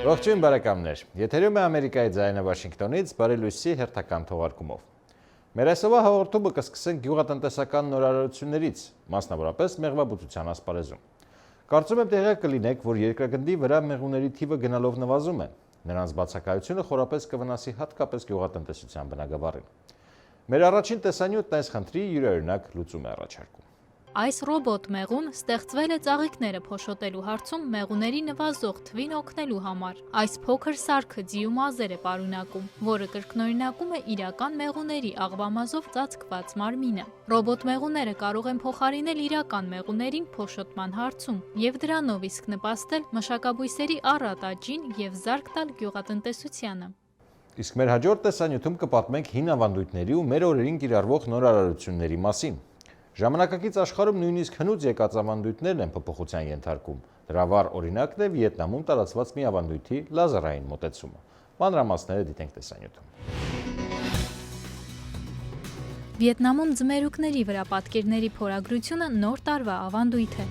Ողջույն բարեկամներ, եթերում է Ամերիկայի ձայնը Վաշինգտոնից բարի լույսի հերթական թողարկումով։ Մեր այսօրվա հաղորդումը կսկսենք գյուղատնտեսական նորարարություններից, մասնավորապես մեղվաբուծության ասպարեզում։ Կարծում եմ տեղյակ կլինեք, որ երկրագնդի վրա մեղուների թիվը գնալով նվազում է, նրանց բացակայությունը խորապես կվնասի հատկապես գյուղատնտեսության բնագավառին։ Մեր առաջին տեսանյութն այս խնդրի յուրօրինակ լուծում է առաջարկում։ Այս ռոբոտ մեղուն ստեղծվել է ծաղիկները փոշոտելու հարցում մեղուների նվազող թվին օգնելու համար։ Այս փոքր սարքը ձիու մազեր է պարունակում, որը կրկնօրինակում է իրական մեղուների աղվամազով ծածկված մարմինը։ Ռոբոտ մեղուները կարող են փոխարինել իրական մեղուներին փոշոտման հարցում եւ դրանով իսկ նպաստել մշակաբույսերի առատ աճին եւ զարկ տալ գյուղատնտեսությանը։ Իսկ մեր հաջորդ տեսանյութում կպատմենք հին ավանդույթների ու մեր օրերին կիրառվող նորարարությունների մասին։ Ժամանակակից աշխարհում նույնիսկ հնուց եկած ավանդույթներն են փոփոխության ենթարկում։ Դրա վառ օրինակն է Վիետնամում տարածված մի ավանդույթի լազերային մոտեցումը։ Մանրամասները դիտենք տեսանյութում։ Վիետնամում ձմերուկների վրա պատկերների փորագրությունը նոր տարվա ավանդույթ է։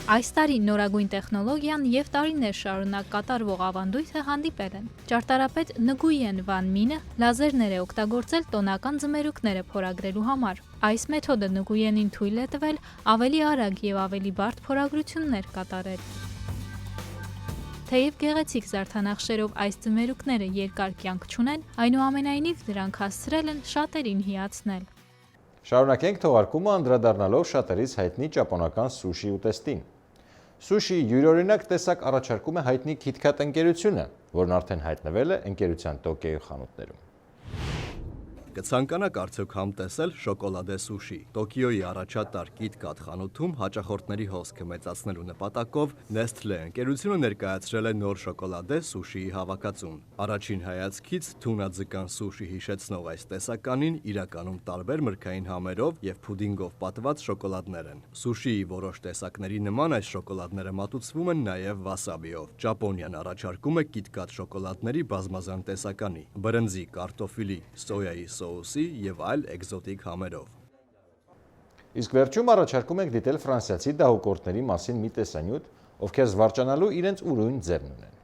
Այս տարի նորագույն տեխնոլոգիան եւ տարիներ շարունակ կատարվող ավանդույթը հանդիպել են։ Ճարտարապետ Նգույեն Վան Մինը լազերներ է օգտագործել տոնական ձմերուկները փորագրելու համար։ Այս մեթոդը Նգույենին թույլ է տվել ավելի արագ եւ ավելի բարդ փորագրություններ կատարել։ Թեև գեղեցիկ զարդանախշերով այս ձմերուկները երկար կյանք չունեն, այնուամենայնիվ դրանք հասցրել են շատերին հիացնել։ Շարունակենք թողարկումը անդրադառնալով շատերից հայտնի ճապոնական սուշի ուտեստին։ Սուշիի յուրօրինակ տեսակ առաջարկում է հայտնի KitKat ընկերությունը, որն արդեն հայտնվել է ընկերության Տոկիոյի խանութներում։ Կցանկանաք արդյոք համտեսել շոկոլադե սուշի։ Տոկիոյի առաջատար KitKat խանութում հաճախորդների հոսքը մեծացնելու նպատակով Nestle ընկերությունը ներկայացրել է նոր շոկոլադե սուշիի հավաքածուն։ Առաջին հայացքից թունաձկան սուշի հիշեցնող այս տեսականին իրականում տարբեր մրգային համերով եւ փուդինգով պատված շոկոլադներ են։ Սուշիի որոշ տեսակների նման այս շոկոլադները մատուցվում են նաեւ վասաբիով։ Ճապոնիան առաջարկում է KitKat շոկոլադների բազմազան տեսականի՝ բրնձի, կարտոֆիլի, սոյայի սոուսի եւ այլ էկզոտիկ համերով։ Իսկ վերջում առաջարկում ենք դիտել ֆրանսիացի դահուկորդների մասին մի տեսանյութ, ովքեր զվարճանալու իրենց ուրույն ձևն ունեն։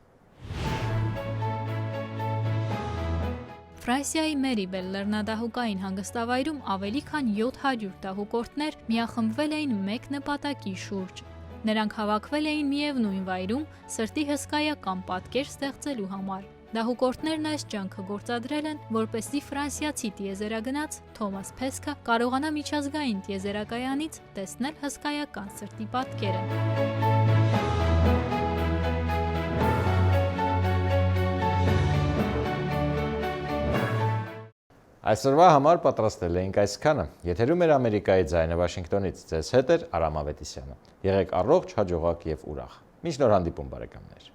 Ֆրանսիայի Մերիբել լեռնադահուկային հանգստավայրում ավելի քան 700 դահուկորդներ միախմբվել էին մեկ նպատակի շուրջ։ Նրանք հավաքվել էին միևնույն վայրում սրտի հսկայական պատկեր ստեղծելու համար։ Դահուկորդներն այս ջանքը գործադրել են, որպեսզի ֆրանսիացի տիեզերագնաց Թոմաս Փեսքը կարողանա միջազգային տիեզերակայանից տեսնել հսկայական սրտի պատկերը։ Այսօրվա համար պատրաստել էինք այսքանը։ Եթերում էր Ամերիկայի ձայնը Վաշինգտոնից։ Ձեզ հետ էր Արամ Ավետիսյանը։ Եղեք առողջ, հաջողակ եւ ուրախ։ Մինչ նոր հանդիպում բարեկամներ։